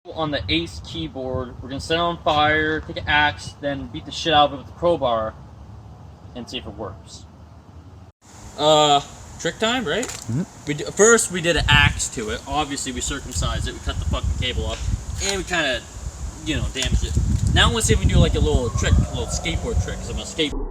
On the Ace keyboard, we're gonna set it on fire, take an axe, then beat the shit out of it with the crowbar, and see if it works. Trick time, right? Mm-hmm. First, we did an axe to it. Obviously, we circumcised it. We cut the fucking cable up, and we kind of, damaged it. Now I'm gonna see if we can do like a little trick, a little skateboard trick. Cause I'm a skateboard.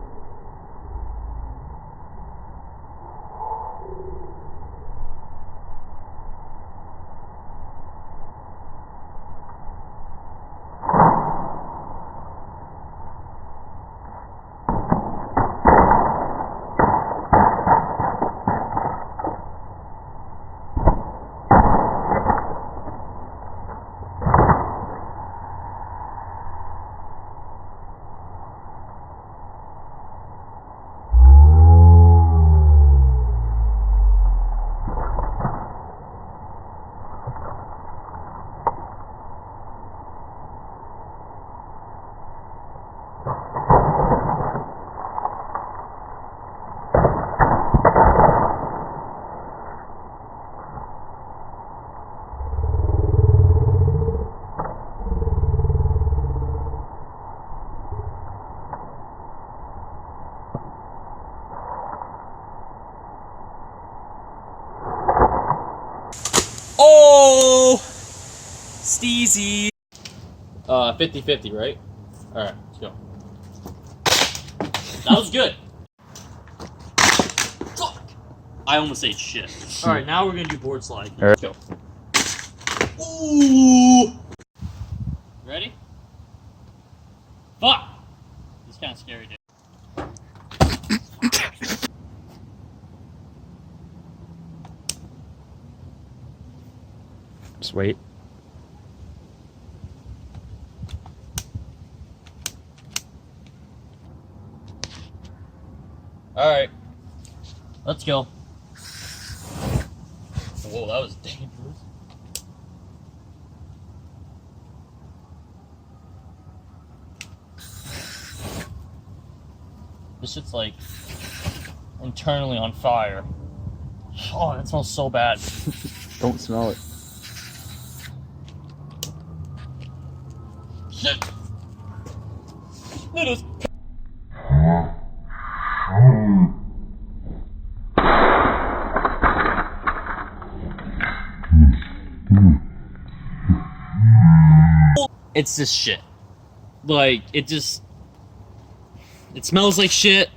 Oh! Steezy! 50-50, right? Alright, let's go. That was good. Fuck! I almost ate shit. Alright, now we're gonna do board slide. Let's go. Ooh! Ready? Fuck! This is kind of scary, dude. Just wait. Alright. Let's go. Whoa, that was dangerous. This shit's like internally on fire. Oh, that smells so bad. Don't smell it. Shit. Let us. It's just shit. Like, it smells like shit.